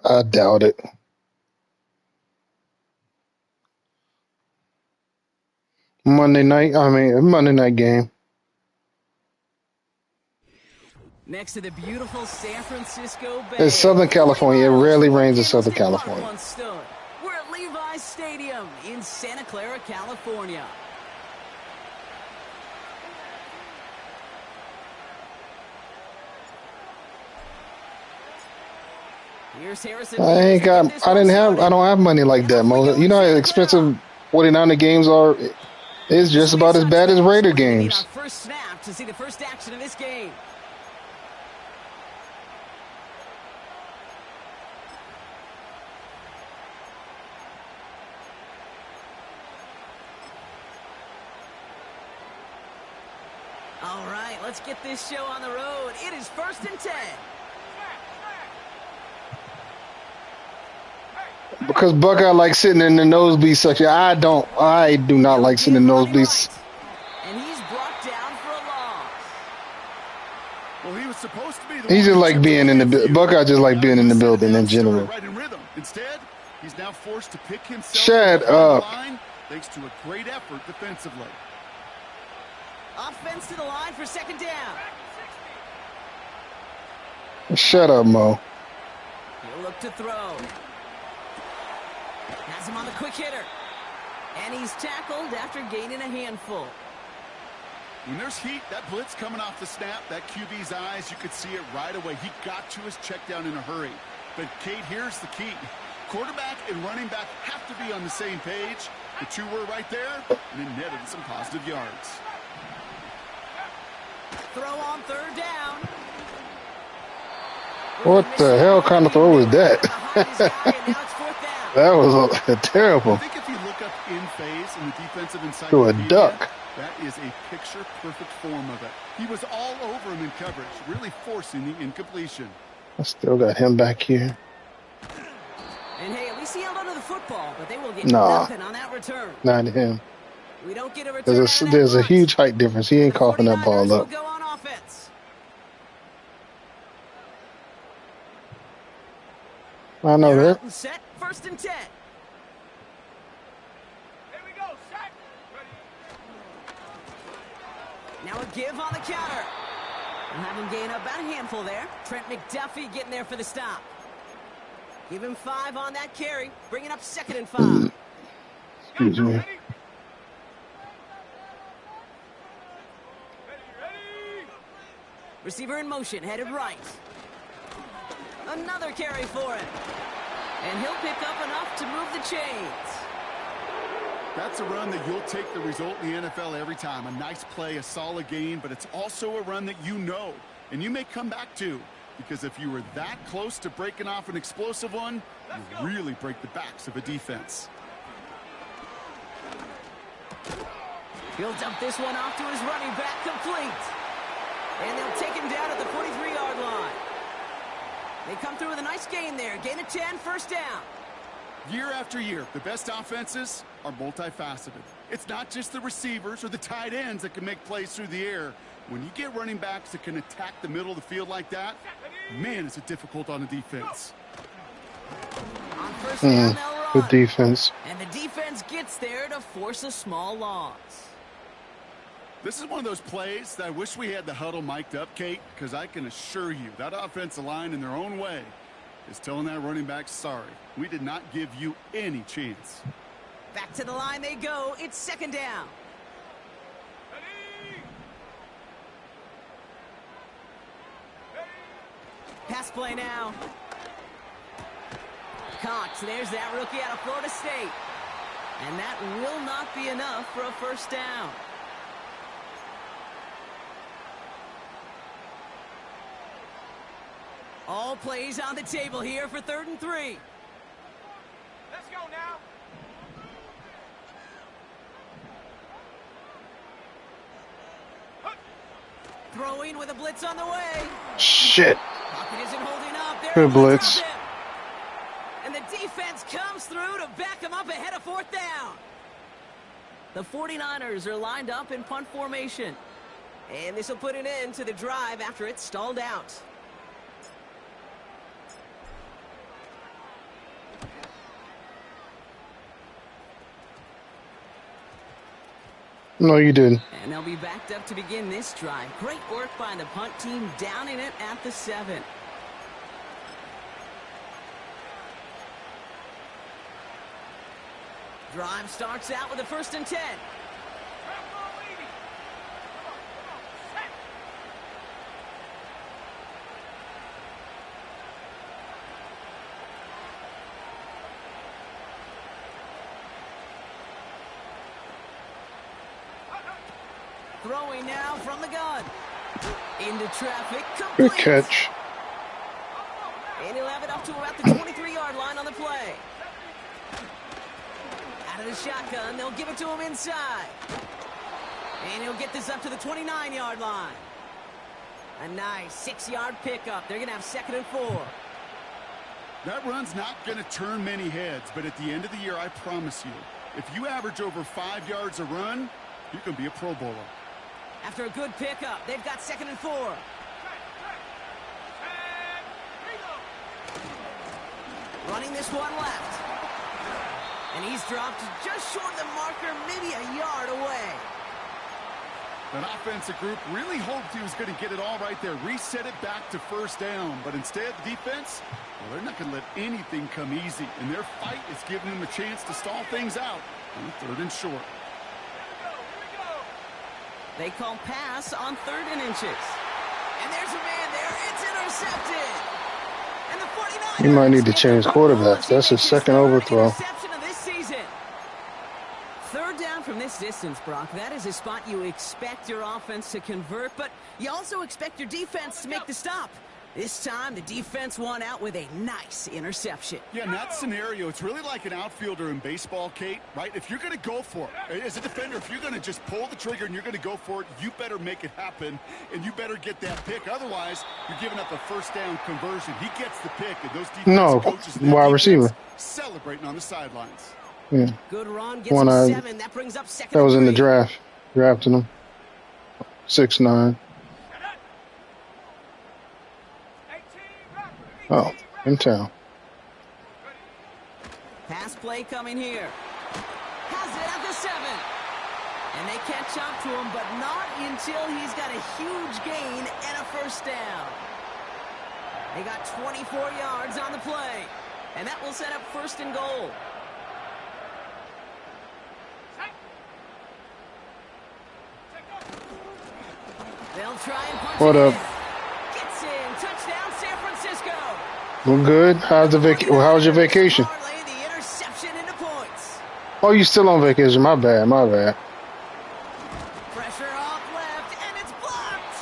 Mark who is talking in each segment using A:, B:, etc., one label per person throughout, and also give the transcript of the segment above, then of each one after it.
A: I doubt it. Monday night game.
B: Next to the beautiful San Francisco Bay.
A: It's Southern California. It rarely rains in Southern California.
B: Once stood. We're at Levi's Stadium in Santa Clara, California. Here's Harrison.
A: I don't have money like that, Mo. You know how expensive 49er games are? It's just about as bad as Raider games.
B: Our first snap to see the first action of this game. All right, let's get this show on the road. It is 1st and 10.
A: Because Buckeye likes sitting in the nosebleed section. I do not like sitting in the nosebleeds.
B: And he's brought down for a loss.
C: Well, he was supposed to be the
A: He's just like being in the Buckeye just like being in the building in general.
C: Right in rhythm. Instead, he's now forced to pick himself
A: Shut up.
C: line, thanks to a great effort defensively.
B: Offense to the line for 2nd down.
A: Shut up, Mo.
B: He'll look to throw. Has him on the quick hitter. And he's tackled after gaining a handful.
C: When there's heat, that blitz coming off the snap, that QB's eyes, you could see it right away. He got to his check down in a hurry. But, Kate, here's the key. Quarterback and running back have to be on the same page. The two were right there, and it netted some positive yards.
B: Throw on 3rd down.
A: What the hell kind of throw was that? That was terrible.
C: I think if you look up in phase in the defensive encyclopedia,
A: to a duck.
C: That is a picture-perfect form of it. He was all over him in coverage, really forcing the incompletion.
A: I still got him back here.
B: And hey, at least he held onto the football, but they will get nothing on that return.
A: Not him.
B: We don't get a return.
A: There's a huge height difference. He ain't coughing that ball up.
B: Go on offense.
A: I know that.
B: Set 1st and 10.
D: Here we go, set. Ready.
B: Now a give on the counter. We'll have him gain about a handful there. Trent McDuffie getting there for the stop. Give him 5 on that carry. Bringing up 2nd and 5.
A: Excuse me.
B: Receiver in motion, headed right. Another carry for him. And he'll pick up enough to move the chains.
C: That's a run that you'll take the result in the NFL every time. A nice play, a solid gain, but it's also a run that you know and you may come back to. Because if you were that close to breaking off an explosive one, you really break the backs of a defense.
B: He'll dump this one off to his running back, complete. And they'll take him down at the 43-yard line. They come through with a nice gain there. Gain of 10, 1st down.
C: Year after year, the best offenses are multifaceted. It's not just the receivers or the tight ends that can make plays through the air. When you get running backs that can attack the middle of the field like that, man, is it difficult on the defense.
B: On 1st down, they'll run.
A: Good defense.
B: And the defense gets there to force a small loss.
C: This is one of those plays that I wish we had the huddle mic'd up, Kate, because I can assure you that offensive line in their own way is telling that running back, sorry, we did not give you any chance.
B: Back to the line they go. It's 2nd down. Pass play now. Cox, there's that rookie out of Florida State. And that will not be enough for a 1st down. All plays on the table here for 3rd and 3.
D: Let's go now.
B: Throwing with a blitz on the way.
A: Shit.
B: Pocket isn't holding up. There
A: Good blitz.
B: And the defense comes through to back him up ahead of 4th down. The 49ers are lined up in punt formation. And this will put an end to the drive after it's stalled out.
A: No, you didn't.
B: And they'll be backed up to begin this drive. Great work by the punt team, downing it at the 7. Drive starts out with a 1st and 10. Throwing now from the gun. Into traffic.
A: Good
B: Complete.
A: catch.
B: And he'll have it up to about the 23-yard line on the play. Out of the shotgun, they'll give it to him inside. And he'll get this up to the 29-yard line. A nice 6-yard pickup. They're going to have 2nd and 4.
C: That run's not going to turn many heads, but at the end of the year, I promise you, if you average over 5 yards a run, you're going to be a Pro Bowler.
B: After a good pickup, they've got 2nd and 4. Running this one left. And he's dropped just short of the marker, maybe a yard away.
C: That offensive group really hoped he was going to get it all right there, reset it back to 1st down. But instead, the defense, well, they're not going to let anything come easy. And their fight is giving them a chance to stall things out on 3rd and short.
B: They call pass on 3rd and inches. And there's a man there. It's intercepted. And the 49ers.
A: You might need to change quarterbacks. That's his 2nd overthrow.
B: Interception of this season. 3rd down from this distance, Brock. That is a spot you expect your offense to convert, but you also expect your defense to make the stop. This time, the defense won out with a nice interception.
C: Yeah, in that scenario, it's really like an outfielder in baseball, Kate, right? If you're going to go for it, as a defender, if you're going to just pull the trigger and you're going to go for it, you better make it happen, and you better get that pick. Otherwise, you're giving up a 1st down conversion. He gets the pick, and those defensive coaches and
A: wide receiver
C: celebrating on the sidelines.
A: Yeah.
B: Good run, gets him 7. That brings up 2nd.
A: That was in the
B: 3.
A: draft. Drafted him. 6'9". Oh, in town.
B: Pass play coming here. Has it at the 7. And they catch up to him, but not until he's got a huge gain and a 1st down. They got 24 yards on the play. And that will set up 1st and goal. They'll try and punch
A: What
B: it
A: up?
B: in. Gets in. Touchdown, San Francisco.
A: We're good. How's your vacation?
B: Parlay the interception into points.
A: Oh, you still on vacation? My bad. My bad.
B: Pressure off left, and it's blocked.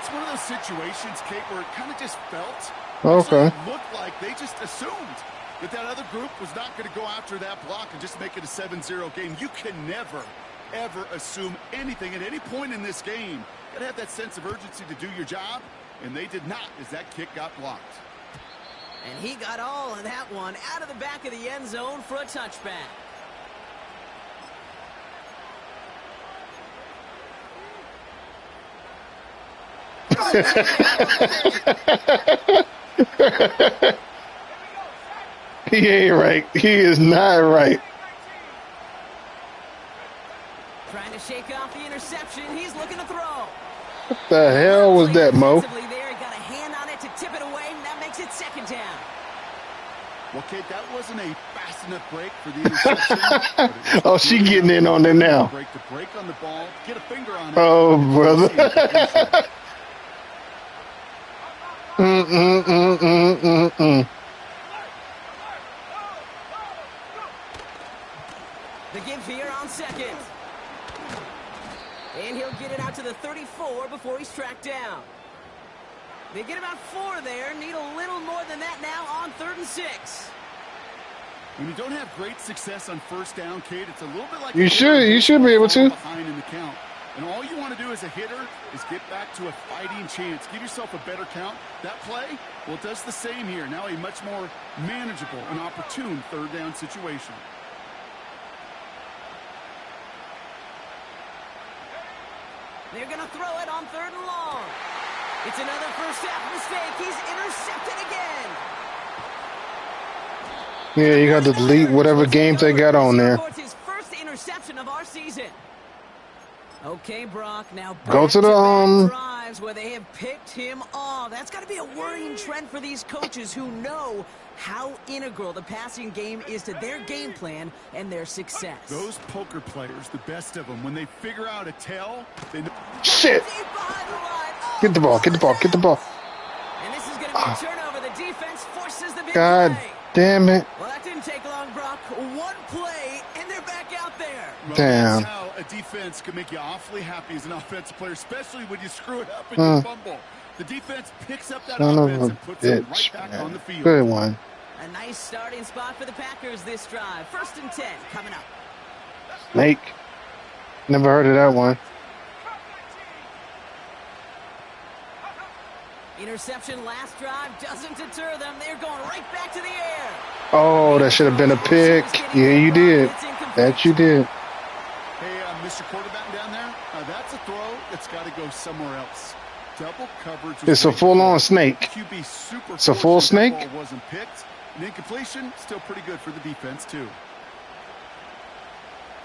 C: It's one of those situations, Kate, where it kind of just felt.
A: Okay.
C: It looked like they just assumed that that other group was not going to go after that block and just make it a 7-0 game. You can never, ever assume anything at any point in this game. Got to have that sense of urgency to do your job, and they did not as that kick got blocked.
B: And he got all of that one out of the back of the end zone for a touchback.
A: He ain't right. He is not right.
B: Trying to shake off the interception. He's looking to throw.
A: What the hell was that, Mo?
B: There, he got a hand on it to tip it away, and that makes it 2nd down.
C: Well, Kate, that wasn't a fast enough break for the interception.
A: Oh, she getting in on it now.
C: Break to break on the ball, get a finger on it.
A: Oh, brother. Mm-mm-mm-mm-mm-mm.
B: The give here on 2nd. And he'll get it out to the 34 before he's tracked down. They get about 4 there. Need a little more than that now on 3rd and 6.
C: When you don't have great success on 1st down, Kate, it's a little bit like
A: You should be able to.
C: behind in the count. And all you want to do as a hitter is get back to a fighting chance. Give yourself a better count. That play, well, it does the same here. Now a much more manageable and opportune 3rd down situation.
B: They're going to throw it on 3rd and long. It's another 1st half mistake. He's intercepted again.
A: Yeah, you got to delete whatever games they got on there.
B: His 1st interception of our season. Okay, Brock, now
A: Go to the,
B: back-to-back drives where they have picked him off. That's got to be a worrying trend for these coaches who know how integral the passing game is to their game plan and their success.
C: Those poker players, the best of them, when they figure out a tell, they know.
A: Shit.
B: Deep behind the line. Oh,
A: Get the ball, get the ball, get the ball.
B: and this is going to be a turnover. The defense forces the big
A: God
B: play.
A: damn it.
B: Well, that didn't take long, Brock. One play, and they're back out there.
C: Well,
A: Damn.
C: that's how a defense can make you awfully happy as an offensive player, especially when you screw it up and you fumble. The defense picks up that
A: Son of
C: offense
A: a
C: and puts them right
A: bitch,
C: back
A: man.
C: on the field.
A: Good one.
B: A nice starting spot for the Packers this drive. 1st and 10 coming up.
A: Snake. Never heard of that one.
B: Interception last drive doesn't deter them. They're going right back to the air.
A: Oh, that should have been a pick. Yeah, you did. That you did.
C: Hey, Mr. Quarterback down there, that's a throw that's got to go somewhere else. Double coverage.
A: It's a full-on snake.
C: QB super
A: It's a full snake?
C: That ball wasn't picked. An incompletion, still pretty good for the defense, too.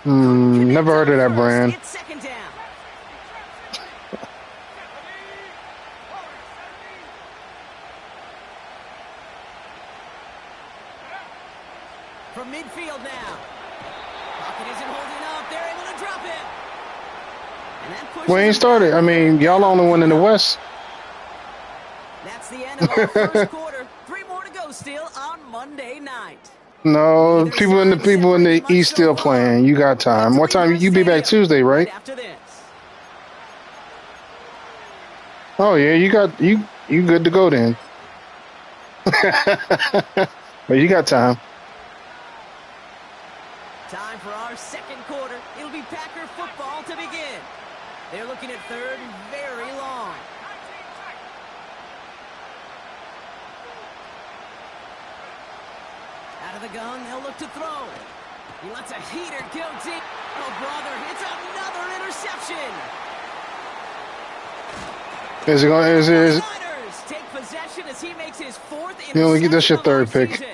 A: Never heard of that brand.
B: It's 2nd down. From midfield now. Pocket isn't holding up. They're able to drop it. And that pushes
A: We ain't
B: them
A: started.
B: back.
A: I mean, y'all only one in the West.
B: That's the end of our first quarter. 3 more to go still on Monday night.
A: No, people in the East still playing. You got time. What time? You be back Tuesday, right?
B: After this.
A: Oh yeah, you good to go then. But you got time.
B: Time for our 2nd quarter. It'll be Packer football to begin. They're looking at 3rd and very long. Out of the gun, they'll look to throw. He lets a heater go deep. Oh, brother, it's another interception.
A: Is it going? Is
B: Niners take possession as he makes his 4th interception.
A: You only get that's your
B: of our
A: 3rd pick.
B: season.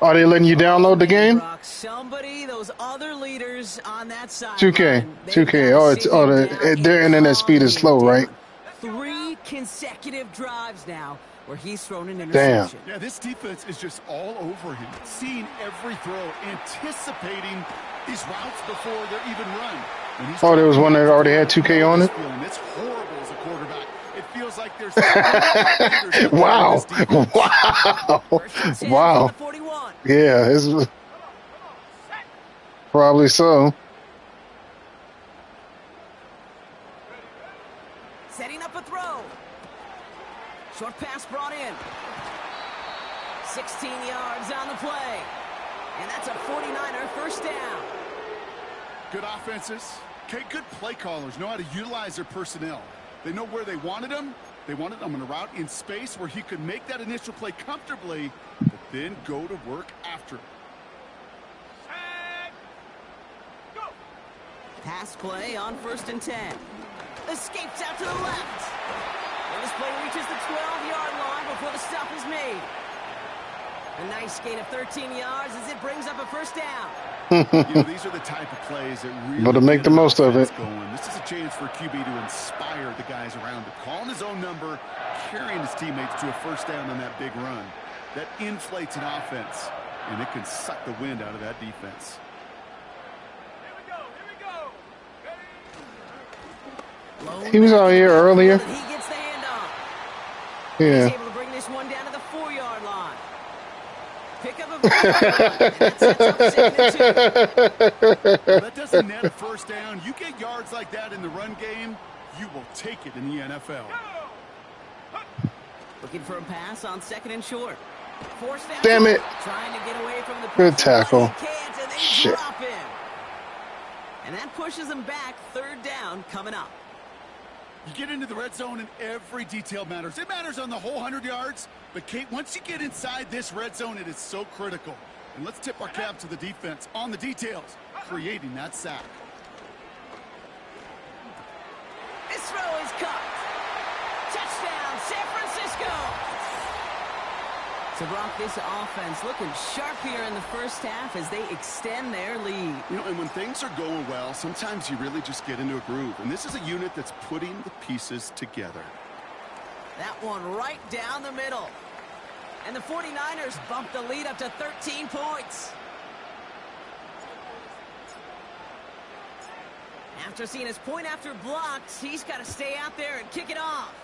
A: Are they letting you download the game?
B: Brock, somebody, those other leaders on that side.
A: 2K. Oh, it's their internet speed is slow, right?
B: 3 consecutive drives now where he's thrown an
A: Damn.
B: interception.
C: Yeah, this defense is just all over him, seeing every throw, anticipating these routes before they're even run.
A: Oh, there was one that already had 2K on it?
C: It's horrible as a quarterback. It feels like there's
A: Wow. Wow. Wow.
B: 41.
A: Yeah, it's probably so.
B: Setting up a throw. Short pass brought in. 16 yards on the play. And that's a 49er 1st down.
C: Good offenses. Okay, good play callers know how to utilize their personnel. They know where they wanted him. They wanted him on a route in space where he could make that initial play comfortably, but then go to work after it.
B: Pass play on 1st and 10. Escapes out to the left. And this play reaches the 12-yard line before the stop is made. A nice gain of 13 yards as it brings up a 1st down.
C: These are the type of plays that really
A: But to make the most of it.
C: Going. This is a chance for QB to inspire the guys around him. Calling his own number, carrying his teammates to a 1st down on that big run. That inflates an offense, and it can suck the wind out of that defense.
A: He was out here earlier.
B: He gets the handoff.
A: Yeah.
B: He's able to bring this one down to the 4-yard line. Pick up a and that sets up 2nd and 2.
C: Well, that doesn't net a 1st down. You get yards like that in the run game, you will take it in the NFL.
B: Looking for a pass on 2nd and short. Forced down.
A: Damn it.
B: Trying to get away from the
A: Good
B: pressure, but
A: tackle.
B: he can't, and they
A: Shit.
B: drop him. And that pushes them back. 3rd down coming up.
C: You get into the red zone and every detail matters. It matters on the whole 100 yards. But, Kate, once you get inside this red zone, it is so critical. And let's tip our cap to the defense on the details, creating that sack.
B: This throw is caught. Touchdown, San Francisco. So, Brock, this offense looking sharp here in the first half as they extend their lead.
C: You know, and when things are going well, sometimes you really just get into a groove. And this is a unit that's putting the pieces together.
B: That one right down the middle. And the 49ers bump the lead up to 13 points. After seeing his point after blocked, he's got to stay out there and kick it off.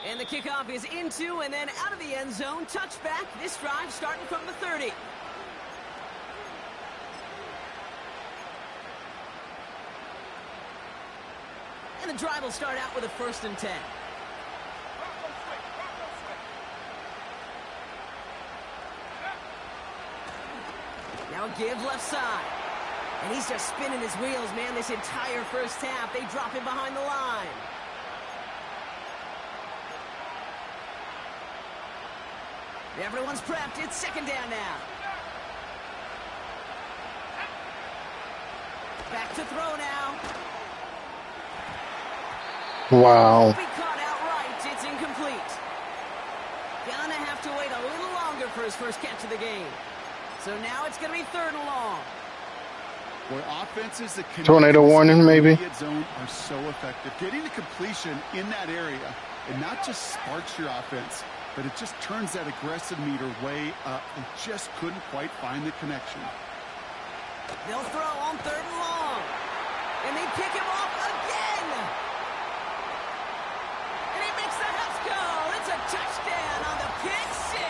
B: And the kickoff is into and then out of the end zone. Touchback. This drive starting from the 30. And the drive will start out with a 1st and 10. Now a give left side. And he's just spinning his wheels, man, this entire first half. They drop him behind the line. Everyone's prepped. It's 2nd down now. Back to throw now.
A: Wow.
B: Be caught outright. It's incomplete. Gonna have to wait a little longer for his first catch of the game. So now it's going to be 3rd and long.
C: Boy, offenses that can
A: Tornado warning, maybe.
C: Zone are so effective. Getting the completion in that area, and not just sparks your offense, but it just turns that aggressive meter way up. They just couldn't quite find the connection.
B: They'll throw on 3rd and long. And they pick him off again. And he makes the house go. It's a touchdown on the pick 6.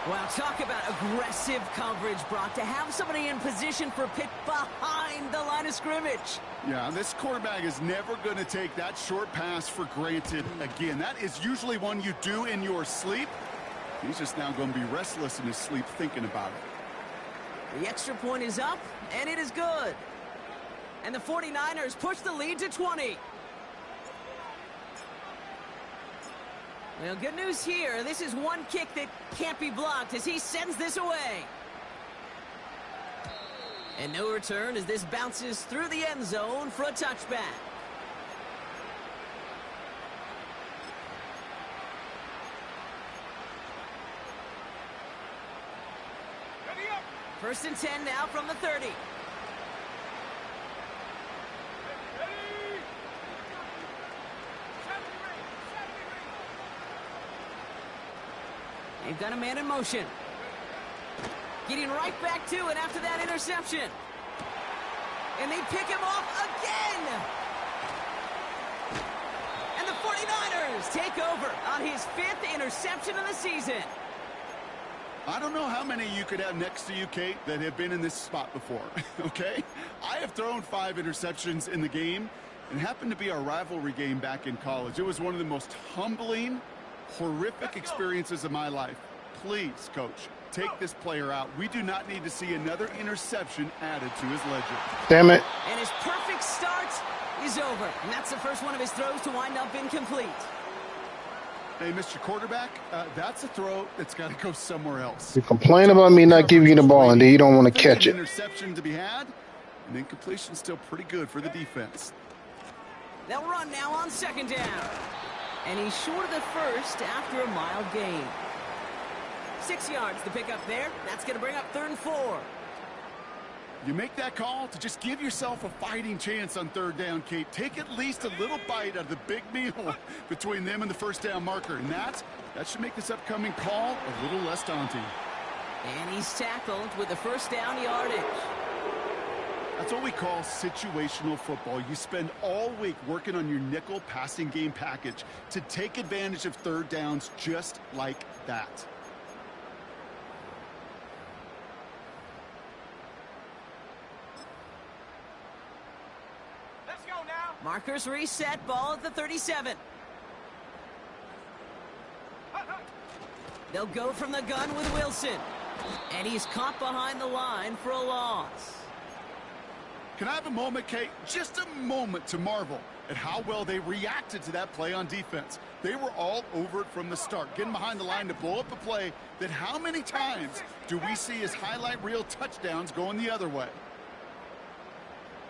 B: Wow, talk about aggressive coverage, Brock. To have somebody in position for pick behind the line of scrimmage.
C: Yeah, this quarterback is never going to take that short pass for granted again. That is usually one you do in your sleep. He's just now going to be restless in his sleep thinking about it.
B: The extra point is up, and it is good. And the 49ers push the lead to 20. Well, good news here. This is one kick that can't be blocked as he sends this away. And no return as this bounces through the end zone for a touchback.
D: Ready up.
B: 1st and 10 now from the 30.
D: Ready.
B: They've got a man in motion. Getting right back to it after that interception. And they pick him off again. And the 49ers take over on his 5th interception of the season.
C: I don't know how many you could have next to you, Kate, that have been in this spot before, okay? I have thrown 5 interceptions in the game, and happened to be our rivalry game back in college. It was one of the most humbling, horrific experiences of my life. Please, Coach, take this player out. We do not need to see another interception added to his ledger.
A: Damn it.
B: And his perfect start is over. And that's the first one of his throws to wind up incomplete.
C: Hey, Mr. Quarterback, that's a throw that's got to go somewhere else.
A: You complain about me not giving you the ball, and then you don't want to catch it.
C: Interception to be had, and incompletion still pretty good for the defense.
B: They'll run now on 2nd down. And he's short of the first after a mild gain. 6 yards to pick up there. That's going to bring up 3rd and 4.
C: You make that call to just give yourself a fighting chance on 3rd down, Kate. Take at least a little bite out of the big meal between them and the 1st down marker. And that should make this upcoming call a little less daunting.
B: And he's tackled with the 1st down yardage.
C: That's what we call situational football. You spend all week working on your nickel passing game package to take advantage of 3rd downs just like that.
D: Let's go now.
B: Markers reset, ball at the 37. They'll go from the gun with Wilson. And he's caught behind the line for a loss.
C: Can I have a moment, Kate? Just a moment to marvel at how well they reacted to that play on defense. They were all over it from the start, getting behind the line to blow up a play that how many times do we see as highlight reel touchdowns going the other way?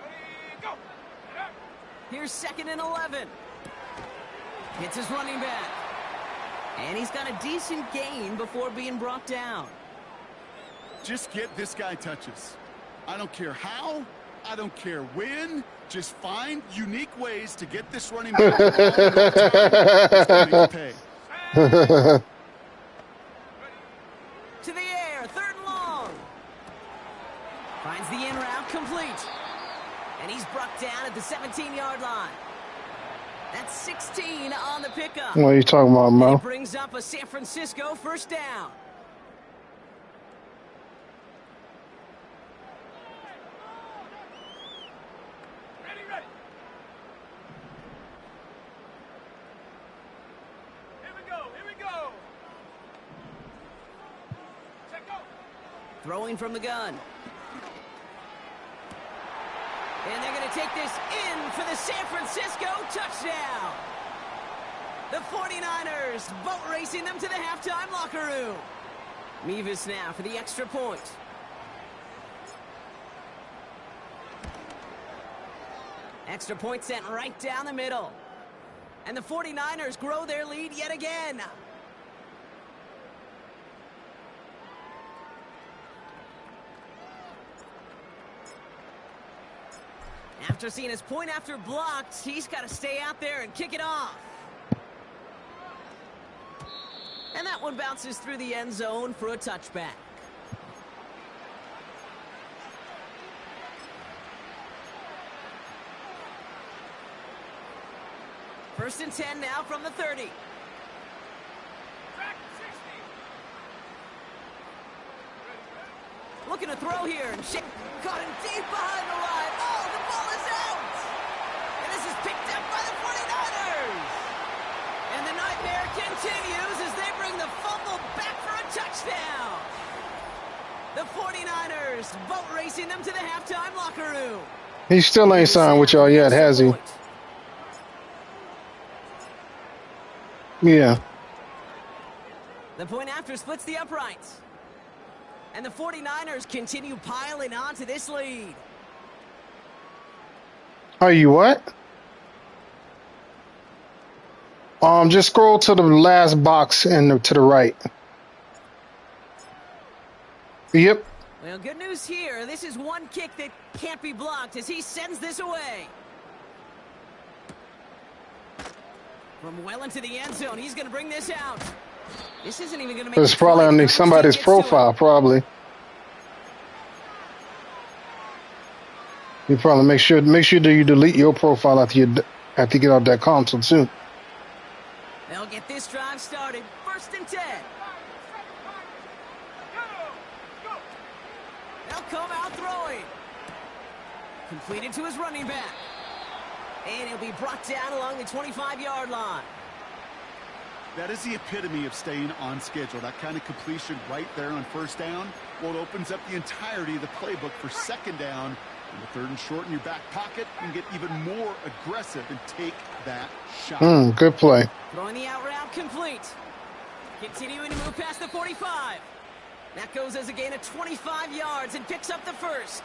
D: Ready, go.
B: Here's 2nd and 11. Hits his running back. And he's got a decent gain before being brought down.
C: Just get this guy touches. I don't care how. I don't care when. Just find unique ways to get this running back the ball in no time. It's gonna make it pay.
B: To the air, 3rd and long. Finds the in route complete. And he's brought down at the 17-yard line. That's 16 on the pickup.
A: What are you talking about,
B: And
A: Mo?
B: it brings up a San Francisco 1st down.
D: Ready, ready. Here we go, here we go. Set go.
B: Throwing from the gun. And they're going to take this in for the San Francisco touchdown. The 49ers boat racing them to the halftime locker room. Mevis now for the extra point. Extra point sent right down the middle. And the 49ers grow their lead yet again. After seeing his point after blocked, he's got to stay out there and kick it off. And that one bounces through the end zone for a touchback. First and 10 now from the 30.
D: Track 60.
B: Looking to throw here and shake. Caught him deep behind the line. Oh, the ball is out. And this is picked up by the 49ers. And the nightmare continues as they bring the fumble back for a touchdown. The 49ers boat racing them to the halftime locker room.
A: He still ain't signed with y'all yet, has he? Yeah.
B: The point after splits the uprights. And the 49ers continue piling on to this lead.
A: Are you what? Just scroll to the last box and to the right. Yep.
B: Well, good news here. This is one kick that can't be blocked as he sends this away. From well into the end zone, he's going to bring this out. This isn't even going to make
A: It's probably on somebody's profile, probably. You probably make sure that you delete your profile after you get off that console too.
B: They'll get this drive started. 1st and 10. They'll come out throwing. Completed to his running back. And he'll be brought down along the 25-yard line.
C: That is the epitome of staying on schedule. That kind of completion right there on 1st down. Well, it opens up the entirety of the playbook for 2nd down. And the 3rd and short in your back pocket, you can get even more aggressive and take that shot.
A: Good play.
B: Throwing the out route complete. Continuing to move past the 45. That goes as a gain of 25 yards and picks up the 1st.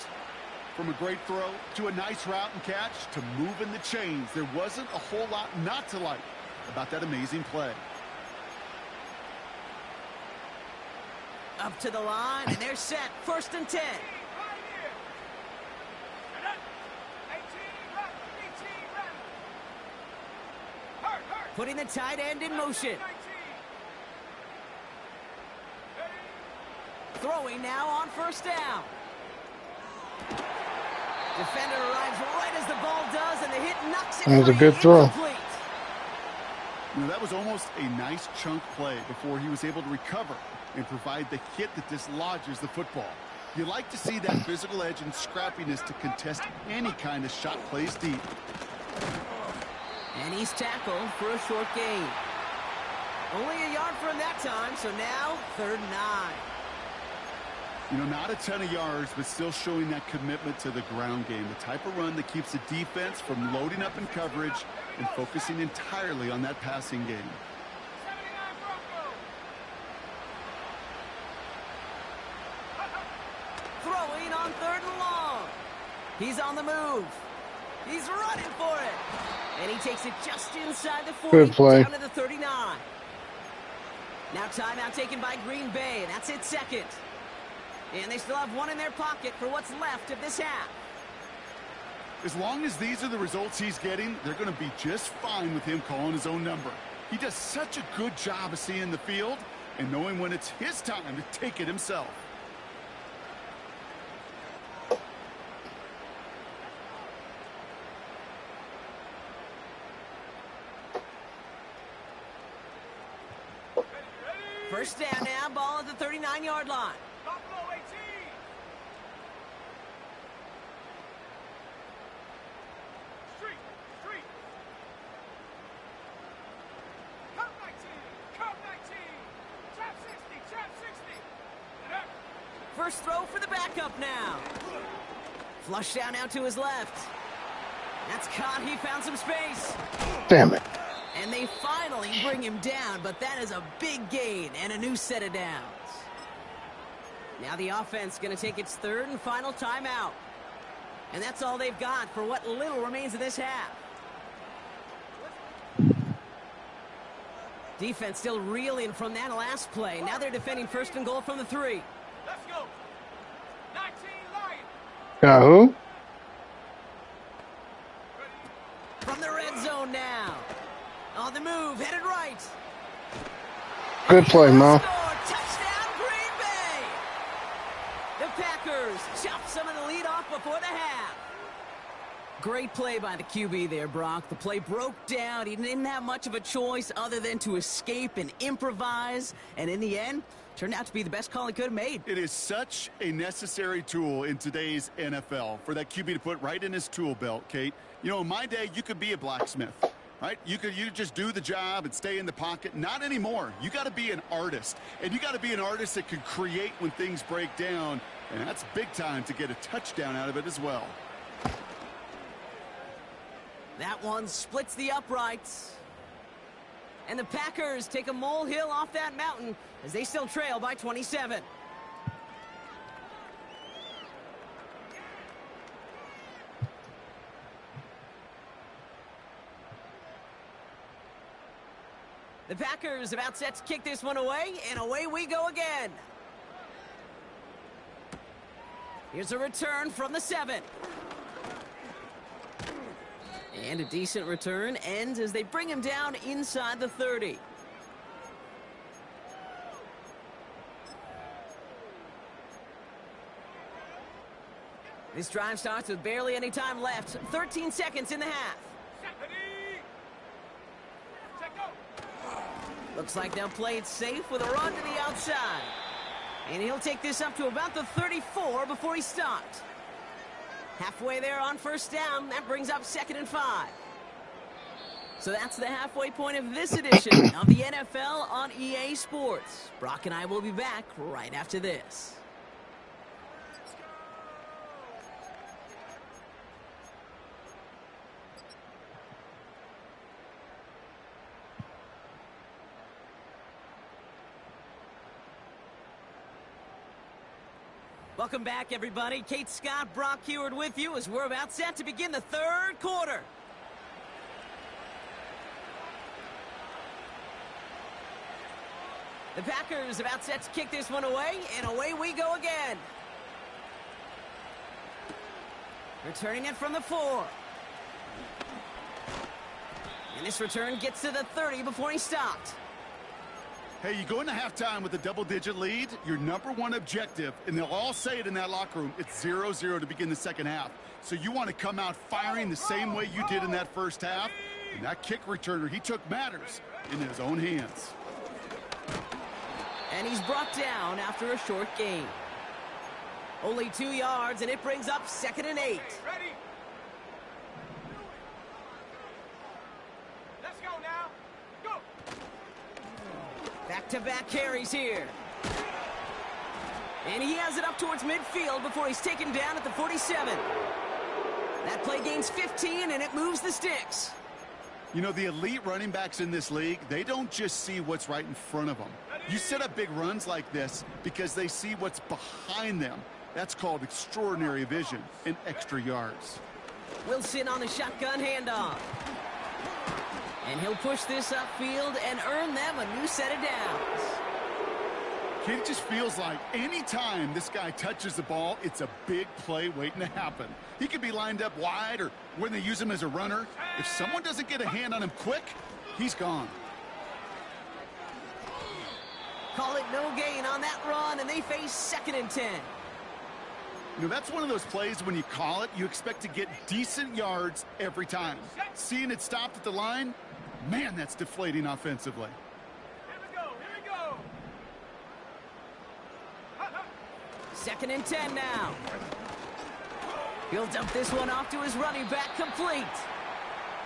C: From a great throw to a nice route and catch to moving the chains, there wasn't a whole lot not to like about that amazing play.
B: Up to the line, and they're set. 1st and 10. Putting the tight end in motion. Throwing now on 1st down. Defender arrives right as the ball does, and the hit knocks it
A: That was a
B: free,
A: good throw.
B: incomplete.
C: You know, that was almost a nice chunk play before he was able to recover and provide the hit that dislodges the football. You like to see that physical edge and scrappiness to contest any kind of shot plays deep.
B: And he's tackled for a short gain. Only a yard from that time, so now 3rd and 9.
C: You know, not a ton of yards, but still showing that commitment to the ground game. The type of run that keeps the defense from loading up in coverage and focusing entirely on that passing game.
B: Throwing on 3rd and long. He's on the move. He's running for it. And he takes it just inside the 40,
A: Good play.
B: down to the 39. Now timeout taken by Green Bay. That's its second. And they still have one in their pocket for what's left of this half.
C: As long as these are the results he's getting, they're going to be just fine with him calling his own number. He does such a good job of seeing the field and knowing when it's his time to take it himself.
B: First down now, ball at the 39-yard line.
D: Buffalo 18. Street. Cup 19. Trap 60. And up.
B: First throw for the backup now. Flush down now to his left. That's caught. He found some space.
A: Damn it.
B: And they finally bring him down, but that is a big gain and a new set of downs. Now the offense going to take its third and final timeout. And that's all they've got for what little remains of this half. Defense still reeling from that last play. Now they're defending first and goal from the 3.
D: Let's go. 19 Lions.
A: Got who?
B: From the red zone now. On the move, headed right.
A: Good play, Mo.
B: Touchdown, Green Bay! The Packers chop some of the lead off before the half. Great play by the QB there, Brock. The play broke down. He didn't have much of a choice other than to escape and improvise. And in the end, turned out to be the best call he could have made.
C: It is such a necessary tool in today's NFL for that QB to put right in his tool belt, Kate. You know, in my day, you could be a blacksmith. Right? You just do the job and stay in the pocket. Not anymore. You got to be an artist. And you got to be an artist that can create when things break down. And that's big time to get a touchdown out of it as well.
B: That one splits the uprights. And the Packers take a molehill off that mountain as they still trail by 27. The Packers about set to kick this one away, and away we go again. Here's a return from the 7. And a decent return ends as they bring him down inside the 30. This drive starts with barely any time left. 13 seconds in the half. Looks like they'll play it safe with a run to the outside. And he'll take this up to about the 34 before he stopped. Halfway there on first down. That brings up 2nd and 5. So that's the halfway point of this edition of the NFL on EA Sports. Brock and I will be back right after this. Welcome back, everybody. Kate Scott, Brock Heward with you as we're about set to begin the third quarter. The Packers about set to kick this one away, and away we go again. Returning it from the 4. And this return gets to the 30 before he stopped.
C: Hey, you go into halftime with a double-digit lead, your number one objective, and they'll all say it in that locker room, it's 0-0 to begin the second half. So you want to come out firing the same way you did in that first half. And that kick returner, he took matters in his own hands.
B: And he's brought down after a short gain. Only 2 yards, and it brings up 2nd and 8.
D: Ready? Let's go now. Go.
B: Back-to-back carries here. And he has it up towards midfield before he's taken down at the 47. That play gains 15, and it moves the sticks.
C: You know, the elite running backs in this league, they don't just see what's right in front of them. You set up big runs like this because they see what's behind them. That's called extraordinary vision and extra yards.
B: Wilson on the shotgun handoff. And he'll push this upfield and earn them a new set of downs.
C: It just feels like any time this guy touches the ball, it's a big play waiting to happen. He could be lined up wide or when they use him as a runner. If someone doesn't get a hand on him quick, he's gone.
B: Call it no gain on that run, and they face 2nd and 10.
C: You know, that's one of those plays when you call it, you expect to get decent yards every time. Seeing it stopped at the line, man, that's deflating offensively.
D: Here we go. Here we go.
B: 2nd and 10 now. He'll dump this one off to his running back, complete.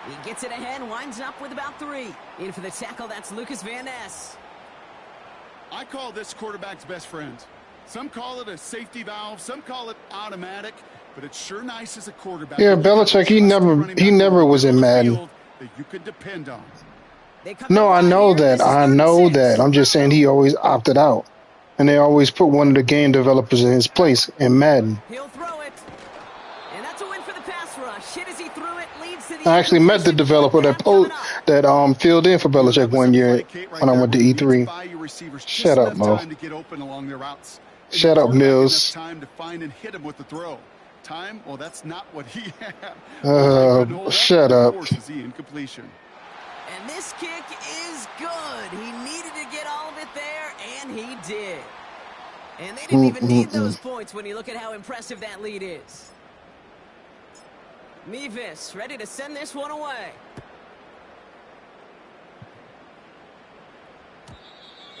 B: He gets it ahead, winds up with about 3. In for the tackle, that's Lucas Van Ness.
C: I call this quarterback's best friend. Some call it a safety valve, some call it automatic, but it's sure nice as a quarterback.
A: Yeah, Belichick, he never was in Madden.
C: That you could depend on.
A: No, I know that. I know that. I'm just saying he always opted out. And they always put one of the game developers in his place in Madden.
B: He'll throw it. And that's a win for the pass rush. Hit as he threw it, leads to the
A: I actually met the developer that filled in for Belichick one year when I went to E3. Shut up, Mo. Shut up, Mills.
C: Time to find and hit him with the throw. Time? Well, that's not what he had.
A: Shut up.
C: Forces the incompletion.
B: And this kick is good. He needed to get all of it there, and he did. And they didn't even need those points when you look at how impressive that lead is. Mevis ready to send this one away.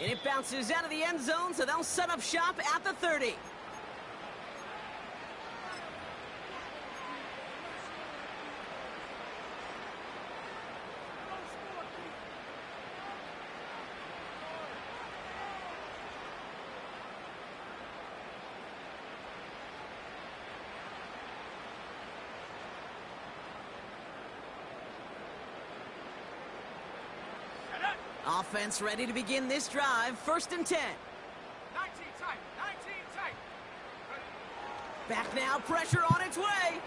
B: And it bounces out of the end zone, so they'll set up shop at the 30. Offense ready to begin this drive. 1st and 10.
D: 19 tight. 19 tight.
B: Back now. Pressure on its way.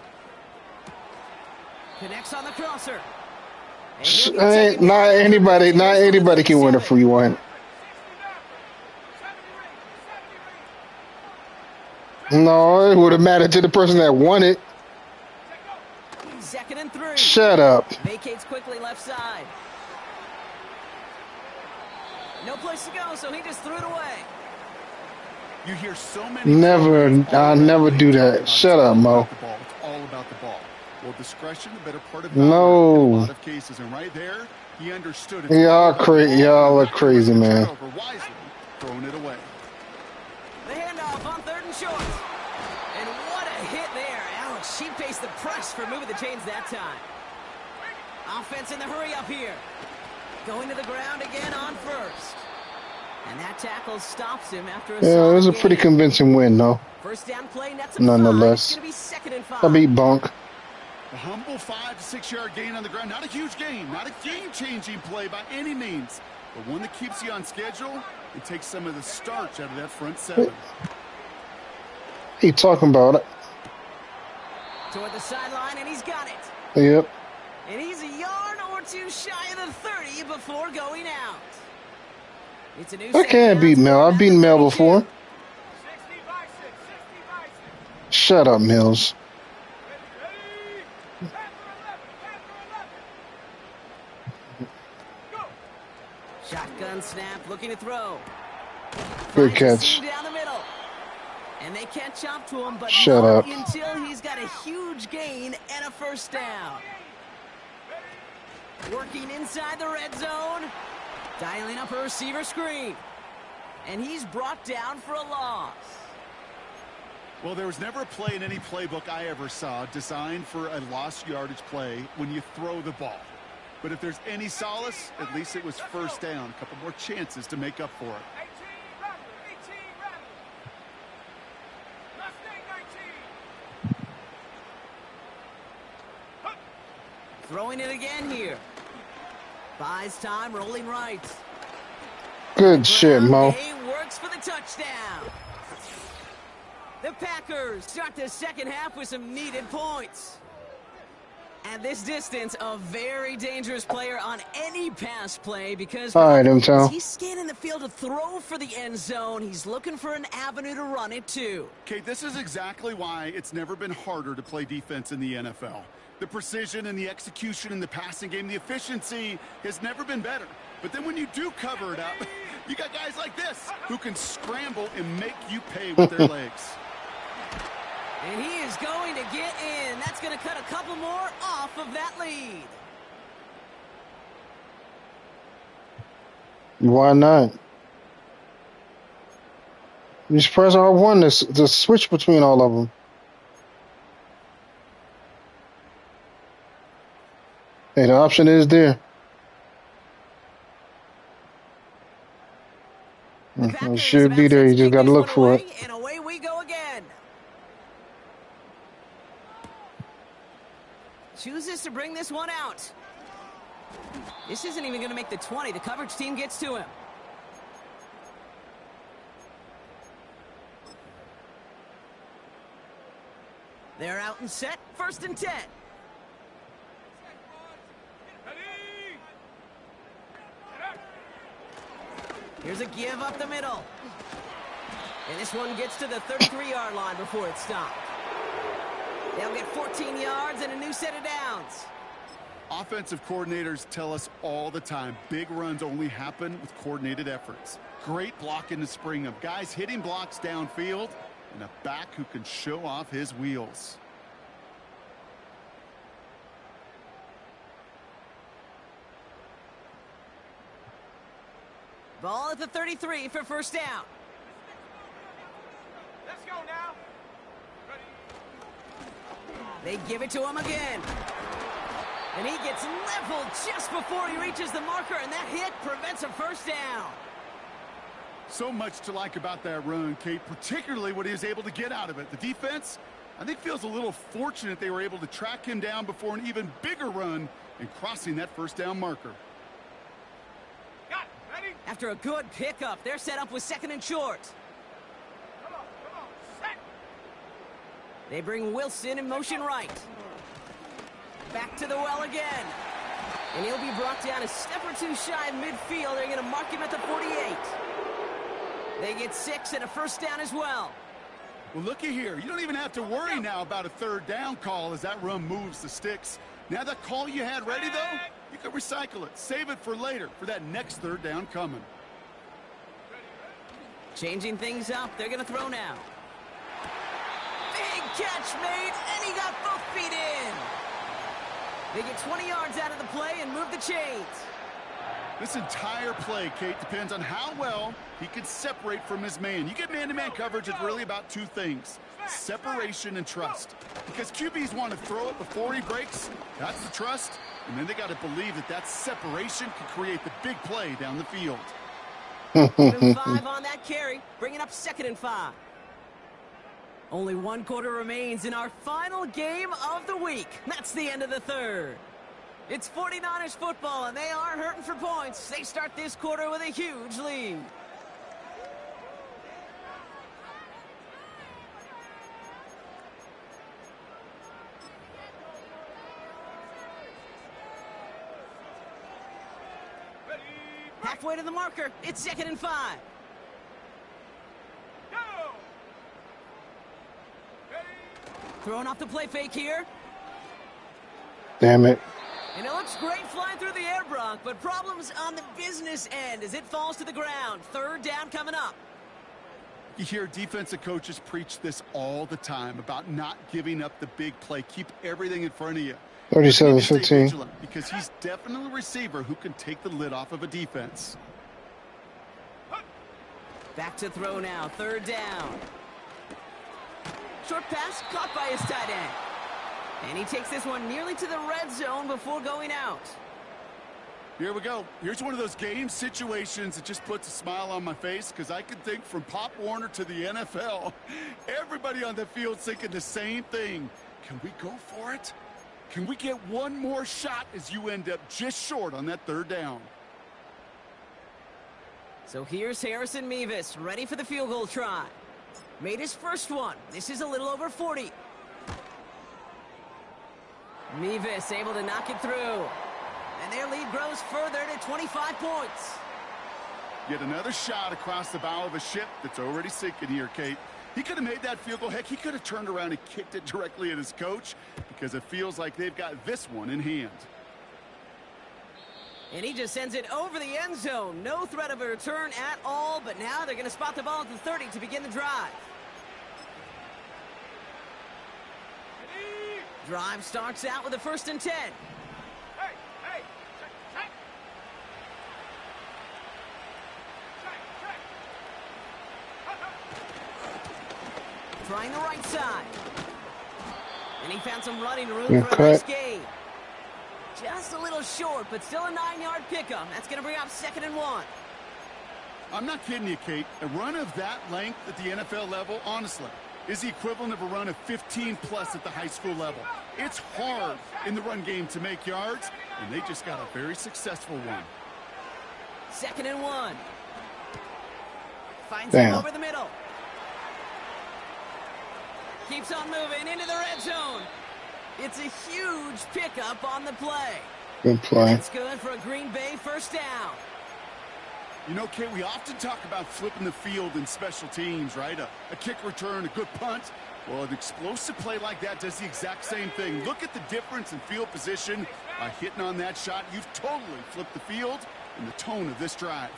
B: Connects on the crosser.
A: Not anybody can win a free one. No, it would have mattered to the person that won it.
B: 2nd and 3.
A: Shut up.
B: Vacates quickly left side. No place to go, so he just threw it away.
C: You hear so many.
A: I'll never do that. Shut up, Mo.
C: It's all about the ball. Well, discretion, the better part of
A: no.
C: In a lot of cases, and right there, he understood it.
A: Y'all are crazy, man.
C: Wisely, throwing it away.
B: The handoff on 3rd and short. And what a hit there. Alex, she faced the press for moving the chains that time. Offense in the hurry up here. Going to the ground again on 1st. And that tackle stops him after a
A: it was a pretty convincing win, though.
B: 1st down play, nets
A: nonetheless.
B: It's going to be 2nd and 5.
A: I beat Bunk.
C: A humble 5 to 6 yard gain on the ground. Not a huge gain, not a game-changing play by any means, but one that keeps you on schedule and takes some of the starch out of that front 7.
A: He talking about it.
B: Toward the sideline, and he's got it.
A: Yep.
B: And he's a yard or two shy of the 30 before going out. It's a new
A: I can't beat Mel. I've beaten Mel before.
D: 60 by 6. 60 by 6.
A: Shut up, Mills.
D: Ready? Panther 11. Go.
B: Shotgun snap, looking to throw.
A: Good catch.
B: Down the middle. And they catch up to him, but
A: Shut
B: not
A: up.
B: until he's got a huge gain and a 1st down. Working inside the red zone. Dialing up a receiver screen. And he's brought down for a loss.
C: Well, there was never a play in any playbook I ever saw designed for a lost yardage play when you throw the ball. But if there's any solace, at least it was 1st down. A couple more chances to make up for it.
D: 18 Rattler. 18 Rattler. Mustang 19.
B: Throwing it again here. Buys time, rolling right.
A: Good shit, Mo.
B: Works for the touchdown. The Packers start the 2nd half with some needed points. At this distance, a very dangerous player on any pass play because
A: All right,
B: as
A: M-Town.
B: he's scanning the field to throw for the end zone, he's looking for an avenue to run it to.
C: Okay, this is exactly why it's never been harder to play defense in the NFL. The precision and the execution in the passing game, the efficiency has never been better. But then when you do cover it up, you got guys like this who can scramble and make you pay with their legs.
B: And he is going to get in. That's going to cut a couple more off of that lead.
A: Why not? You just press R1 to switch between all of them. Hey, the option is there. It should be there. You just got to look for it.
B: And away we go again. Chooses to bring this one out. This isn't even going to make the 20. The coverage team gets to him. They're out and set. 1st and 10. Here's a give up the middle. And this one gets to the 33-yard line before it's stopped. They'll get 14 yards and a new set of downs.
C: Offensive coordinators tell us all the time, big runs only happen with coordinated efforts. Great blocking to spring them. Guys hitting blocks downfield, and a back who can show off his wheels.
B: Ball at the 33 for 1st down.
D: Let's go now.
B: They give it to him again. And he gets leveled just before he reaches the marker, and that hit prevents a 1st down.
C: So much to like about that run, Kate, particularly what he was able to get out of it. The defense, I think, feels a little fortunate they were able to track him down before an even bigger run and crossing that 1st down marker.
B: After a good pickup, they're set up with 2nd and short.
D: Come on, set.
B: They bring Wilson in motion right. Back to the well again. And he'll be brought down a step or two shy of midfield. They're going to mark him at the 48. They get 6 and a 1st down as well.
C: Well, looky here. You don't even have to worry now about a 3rd down call as that run moves the sticks. Now that call you had ready, though, you can recycle it. Save it for later, for that next 3rd down coming.
B: Changing things up. They're going to throw now. Big catch made, and he got both feet in. They get 20 yards out of the play and move the chains.
C: This entire play, Kate, depends on how well he can separate from his man. You get man-to-man coverage, it's really about 2 things: separation and trust. Because QBs want to throw it before he breaks. That's the trust. And then they got to believe that that separation can create the big play down the field.
B: Give him 5 on that carry, bringing up 2nd and 5. Only 1 quarter remains in our final game of the week. That's the end of the 3rd. It's 49ers football, and they are hurting for points. They start this quarter with a huge lead. Halfway to the marker. It's 2nd and 5.
D: Go.
B: Throwing off the play fake here.
A: Damn it.
B: And it looks great flying through the air, Brock, but problems on the business end as it falls to the ground. 3rd down coming up.
C: You hear defensive coaches preach this all the time about not giving up the big play. Keep everything in front of you.
A: 37-15.
C: Because he's definitely a receiver who can take the lid off of a defense.
B: Back to throw now. 3rd down. Short pass caught by his tight end. And he takes this one nearly to the red zone before going out.
C: Here we go. Here's one of those game situations that just puts a smile on my face, because I can think from Pop Warner to the NFL, everybody on the field's thinking the same thing. Can we go for it? Can we get one more shot as you end up just short on that 3rd down?
B: So here's Harrison Mevis, ready for the field goal try. Made his first one. This is a little over 40. Mevis able to knock it through. And their lead grows further to 25 points.
C: Yet another shot across the bow of a ship that's already sinking here, Kate. He could have made that field goal. Heck, he could have turned around and kicked it directly at his coach because it feels like they've got this one in hand.
B: And he just sends it over the end zone. No threat of a return at all, but now they're going to spot the ball at the 30 to begin the drive. Drive starts out with a 1st and 10.
D: Hey, hey, check.
B: Trying the right side. And he found some running room for a nice gain. Just a little short, but still a 9-yard pickup. That's going to bring up 2nd and 1.
C: I'm not kidding you, Kate. A run of that length at the NFL level, honestly, is the equivalent of a run of 15-plus at the high school level. It's hard in the run game to make yards, and they just got a very successful one.
B: 2nd and 1. Finds him over the middle. Keeps on moving into the red zone. It's a huge pickup on the play.
A: Good play.
B: That's good for a Green Bay 1st down.
C: You know, Kate, we often talk about flipping the field in special teams, right? A kick return, a good punt. Well, an explosive play like that does the exact same thing. Look at the difference in field position by hitting on that shot. You've totally flipped the field and the tone of this drive.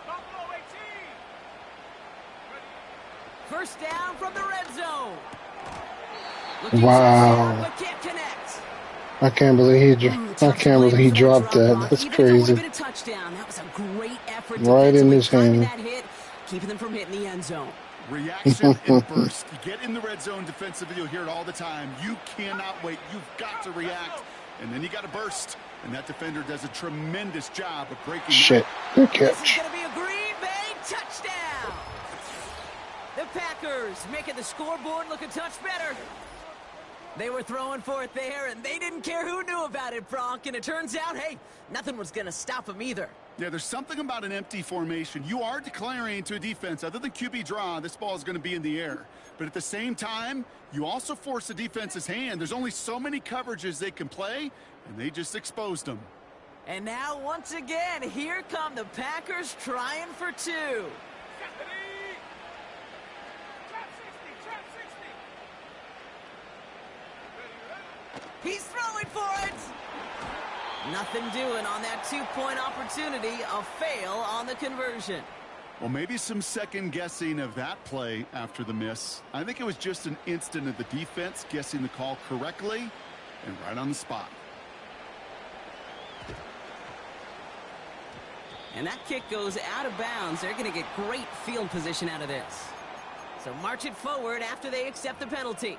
D: Buffalo 18.
B: 1st down from the red zone.
A: Wow.
B: But can't connect.
A: I can't believe he dropped that. That's crazy.
B: A touchdown. That was a great effort.
A: Right in his hand.
B: That hit, keeping them from hitting the end zone.
C: Reaction and burst. You get in the red zone defensively, you'll hear it all the time. You cannot wait. You've got to react. And then you got to burst. And that defender does a tremendous job of breaking.
A: Shit. Good
B: This is
A: catch.
B: going to be a Green Bay touchdown. The Packers making the scoreboard look a touch better. They were throwing for it there, and they didn't care who knew about it, Bronk. And it turns out, hey, nothing was going to stop them either.
C: Yeah, there's something about an empty formation. You are declaring to a defense, other than QB draw, this ball is going to be in the air. But at the same time, you also force the defense's hand. There's only so many coverages they can play, and they just exposed them.
B: And now, once again, here come the Packers trying for 2. He's throwing for it. Nothing doing on that 2-point opportunity. A fail on the conversion.
C: Well, maybe some second guessing of that play after the miss. I think it was just an instant of the defense guessing the call correctly and right on the spot.
B: And that kick goes out of bounds. They're going to get great field position out of this. So march it forward after they accept the penalty.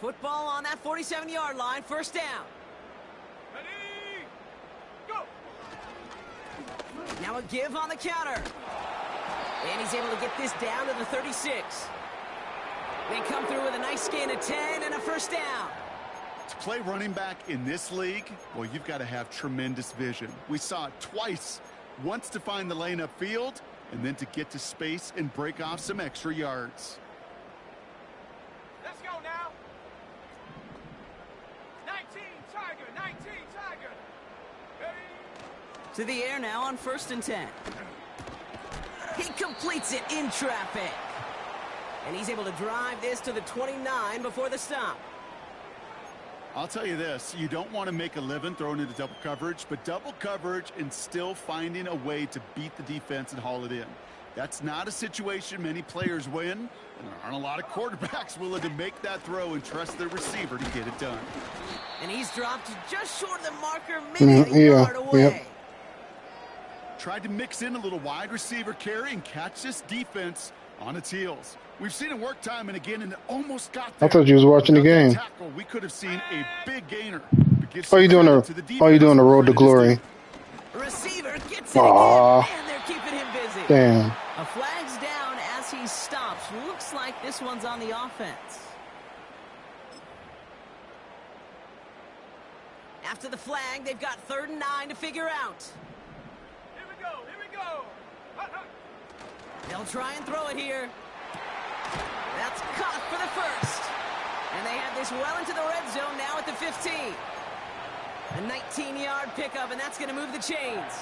B: Football on that 47-yard line, 1st down.
D: Ready, go.
B: Now a give on the counter. And he's able to get this down to the 36. They come through with a nice gain of 10 and a 1st down.
C: To play running back in this league, well, you've got to have tremendous vision. We saw it twice. Once to find the lane upfield, and then to get to space and break off some extra yards.
D: Let's go now. 19 Tiger. Ready.
B: To the air now on 1st and 10. He completes it in traffic. And he's able to drive this to the 29 before the stop.
C: I'll tell you this, you don't want to make a living throwing into double coverage, but double coverage and still finding a way to beat the defense and haul it in. That's not a situation many players win, and there aren't a lot of quarterbacks willing to make that throw and trust their receiver to get it done.
B: And he's dropped just short of the marker, maybe a yard away.
A: Yep.
C: Tried to mix in a little wide receiver carry and catch this defense on its heels. We've seen it work time and again, and it almost got there.
A: I thought you was watching the game.
C: Tackle, we could have seen a big gainer.
A: Oh, you doing the road to glory?
B: Receiver gets it again, and they're keeping him busy.
A: Damn.
B: A flag's down as he stops. Looks like this one's on the offense. After the flag, they've got 3rd and 9 to figure out.
D: Here we go.
B: They'll try and throw it here. That's caught for the first. And they have this well into the red zone now at the 15. A 19-yard pickup, and that's going to move the chains.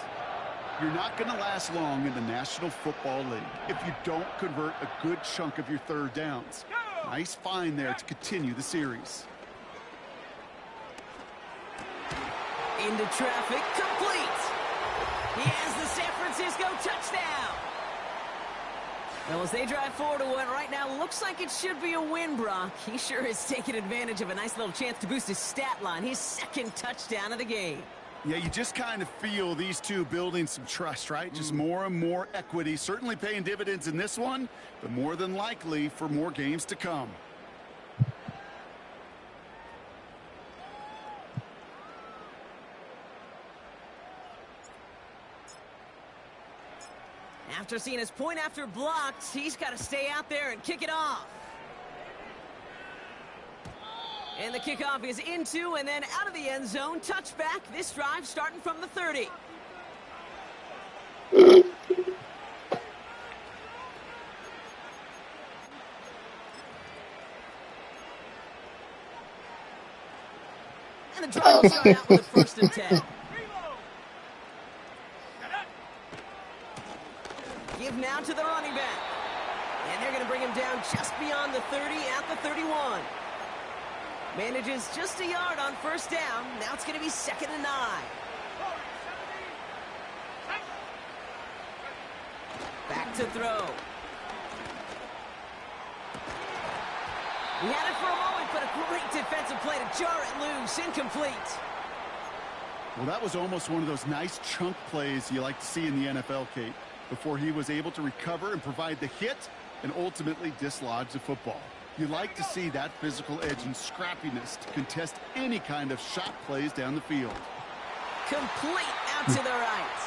C: You're not going to last long in the National Football League if you don't convert a good chunk of your third downs. Nice find there to continue the series.
B: Into traffic, complete. He has the San Francisco touchdown. Well, as they drive forward to what right now looks like it should be a win, Brock, he sure is taking advantage of a nice little chance to boost his stat line. His second touchdown of the game.
C: Yeah, you just kind of feel these two building some trust, right? Just more and more equity. Certainly paying dividends in this one, but more than likely for more games to come.
B: After seeing his point after blocked, he's got to stay out there and kick it off. And the kickoff is into and then out of the end zone. Touchback. This drive starting from the 30. And the drive will start out with a 1st and 10. Give now to the running back. And they're going to bring him down just beyond the 30 at the 31. Manages just a yard on 1st down. Now it's going to be 2nd and 9. Back to throw. He had it for a moment, but a great defensive play to jar it loose. Incomplete.
C: Well, that was almost one of those nice chunk plays you like to see in the NFL, Kate, before he was able to recover and provide the hit and ultimately dislodge the football. You like to see that physical edge and scrappiness to contest any kind of shot plays down the field.
B: Complete out to the right.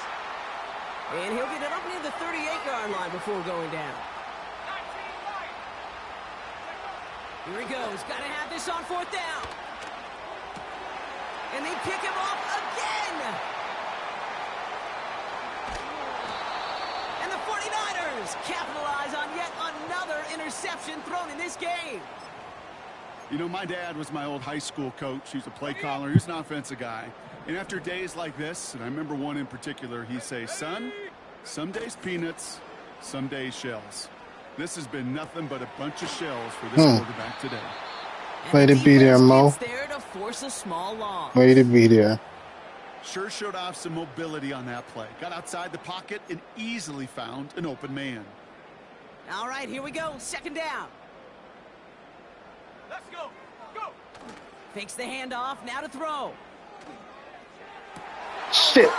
B: And he'll get it up near the 38-yard line before going down. Here he goes. Got to have this on 4th down. And they pick him off again. And the 49ers capitalize on yet another interception thrown in this game.
C: You know, my dad was my old high school coach. He was a play caller. He was an offensive guy. And after days like this, and I remember one in particular, he'd say, son, some days peanuts, some days shells. This has been nothing but a bunch of shells for this quarterback today.
A: Way to be there, Mo.
B: There to force a small loss.
A: Way to be there.
C: Sure showed off some mobility on that play. Got outside the pocket and easily found an open man.
B: All right, here we go. 2nd down.
D: Let's go. Go.
B: Fakes the handoff. Now to throw.
A: Shit.
B: Oh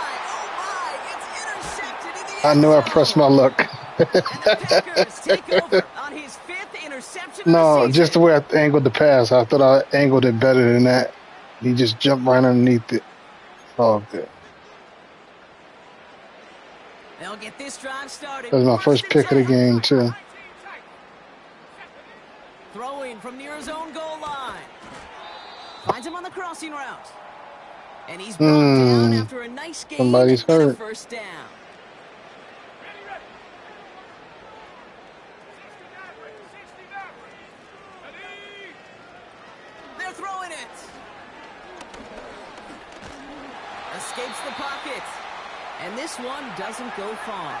B: my. It's intercepted in the
A: I
B: end
A: knew I
B: zone.
A: pressed my luck.
B: And the Packers take over on his 5th interception of
A: No,
B: the season.
A: just the way I angled the pass. I thought I angled it better than that. He just jumped right underneath it. Oh, good.
B: They'll get this drive started.
A: That was my first pick of the game, too.
B: Throwing from near his own goal line. Finds him on the crossing route. And he's brought down after a nice game.
A: Somebody's
B: and a
A: hurt.
B: 1st down. They're throwing it. Escapes the pocket. And this one doesn't go far.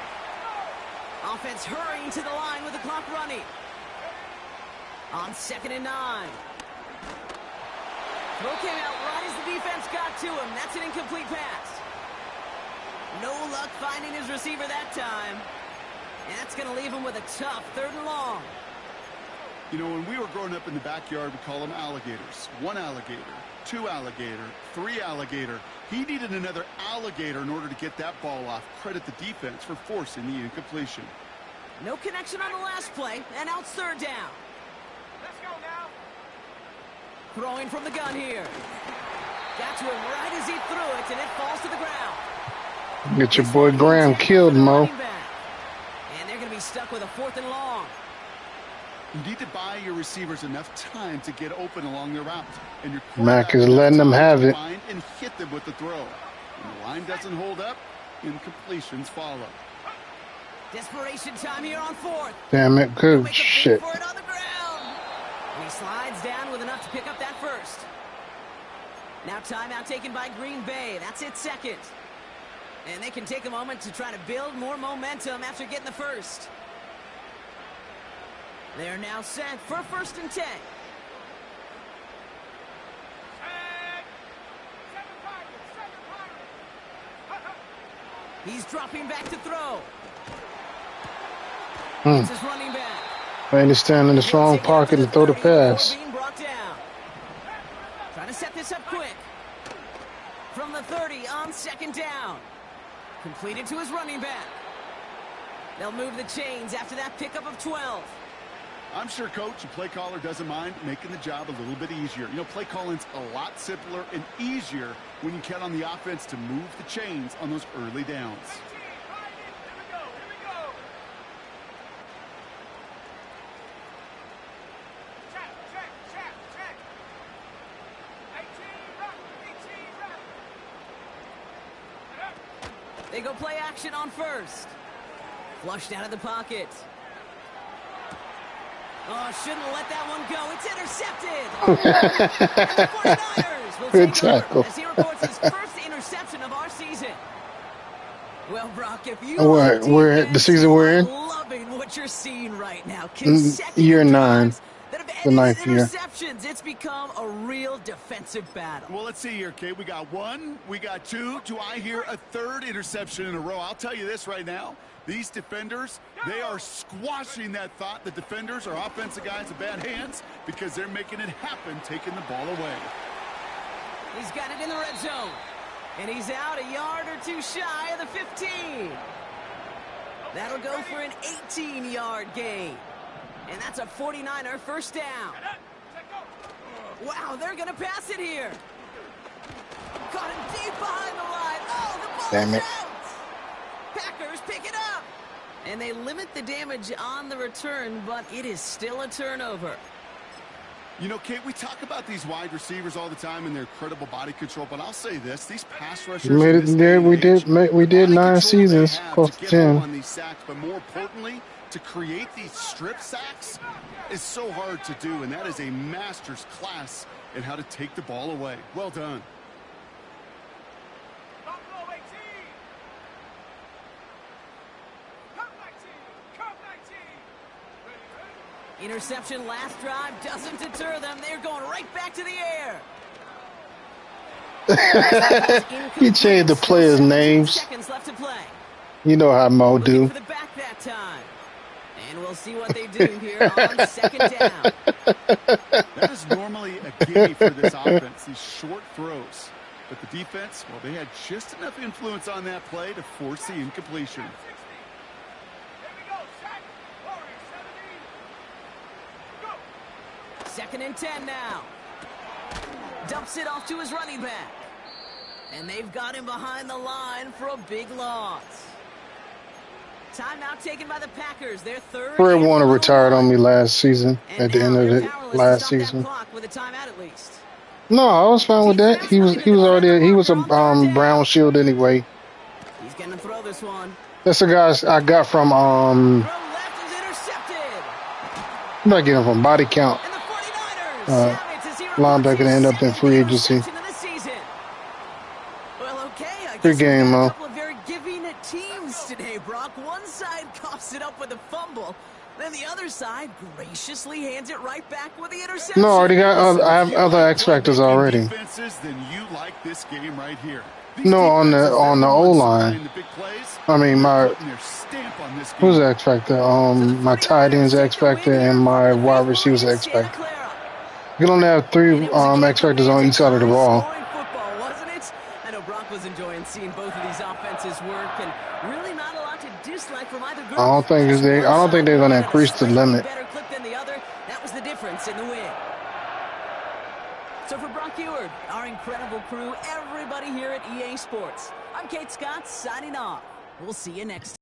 B: Offense hurrying to the line with the clock running. On 2nd and 9. Throw came out right as the defense got to him. That's an incomplete pass. No luck finding his receiver that time. And that's going to leave him with a tough 3rd and long.
C: You know, when we were growing up in the backyard, we call them alligators. 1 alligator, 2 alligator, 3 alligator. He needed another alligator in order to get that ball off. Credit the defense for forcing the incompletion.
B: No connection on the last play, and now it's 3rd down.
D: Let's go now.
B: Throwing from the gun here. Got to him right as he threw it, and it falls to the ground.
A: Get your boy Graham killed, Mo.
B: And they're going to be stuck with a 4th and long.
C: You need to buy your receivers enough time to get open along their route. And your
A: Mac is letting them have it.
C: Find and hit them with the throw. When the line doesn't hold up, incompletions follow.
B: Desperation time here on 4th.
A: Damn it, good shit.
B: For it on the ground. And he slides down with enough to pick up that first. Now timeout taken by Green Bay. That's its second. And they can take a moment to try to build more momentum after getting the first. They're now set for 1st and 10. He's dropping back to throw. It's his running back.
A: Man, he's standing in the strong pocket and throw the pass.
B: Trying to set this up quick. From the 30 on 2nd down. Completed to his running back. They'll move the chains after that pickup of 12.
C: I'm sure coach and play caller doesn't mind making the job a little bit easier. You know, play calling's a lot simpler and easier when you count on the offense to move the chains on those early downs.
B: They go play action on 1st. Flushed out of the pocket. Oh, shouldn't let that one go. It's intercepted. And the 49ers will
A: Good
B: take over
A: tackle.
B: as he reports his first interception of our season. Well, Brock, if you
A: We're the season we're in.
B: Loving what you're seeing right now.
A: Year 9.
B: That have
A: The 9th year.
B: interceptions. It's become a real defensive battle.
C: Well, let's see here, Kate. We got 1, we got 2. Do I hear a 3rd interception in a row? I'll tell you this right now. These defenders, they are squashing that thought. The defenders are offensive guys in bad hands because they're making it happen, taking the ball away.
B: He's got it in the red zone. And he's out a yard or 2 shy of the 15. That'll go for an 18-yard gain. And that's a 49er 1st down. Wow, they're going to pass it here. Caught him deep behind the line. Oh, the ball
A: Damn
B: is
A: it.
B: out. Packers pick it up. And they limit the damage on the return, but it is still a turnover.
C: You know, Kate, we talk about these wide receivers all the time and their incredible body control, but I'll say this: these pass rushers.
A: We made it there. We did 9 seasons, close to 10.
C: On these sacks, but more importantly, to create these strip sacks is so hard to do, and that is a master's class in how to take the ball away. Well done.
B: Interception last drive doesn't deter them. They're going right back to the air.
A: He changed the players' names.
B: Seconds left to play.
A: You know how Mo
B: Looking
A: do.
B: for the back that time. And we'll see what they do here on 2nd down.
C: That is normally a gimme for this offense, these short throws. But the defense, well, they had just enough influence on that play to force the incompletion.
B: 2nd and 10 now. Dumps it off to his running back. And they've got him behind the line for a big loss. Timeout taken by the Packers. Their 3rd.
A: Fred Warner retired on me last season, at the end of the last season.
B: With a timeout at least.
A: No, I was fine with that. He was a brown shield anyway.
B: He's going to throw this one.
A: That's the guys I got from
B: Throw left is intercepted.
A: I'm not getting from body count.
B: And the 49ers
A: Linebacker to end up in free agency.
B: Well, okay, I
A: Good
B: guess
A: game,
B: a
A: Mo.
B: couple of very giving teams today, Brock. One side coughs it up with a fumble. Then the other side graciously hands it right back with the interception.
A: No, I already got. I have other X factors already.
C: Defenses, then you like this game right here.
A: No, on the O line. I mean, who's the X factor? My tight ends X factor and my wide receivers X factor. You can only have 3 X factors on each side of the ball.
B: Football, wasn't it? I know Brock was enjoying seeing both of these offenses work, and really not a lot to dislike from either group.
A: I don't think they're going to increase the limit.
B: Better clip than the other. That was the difference in the win. So for Brock Eward, our incredible crew, everybody here at EA Sports, I'm Kate Scott signing off. We'll see you next time.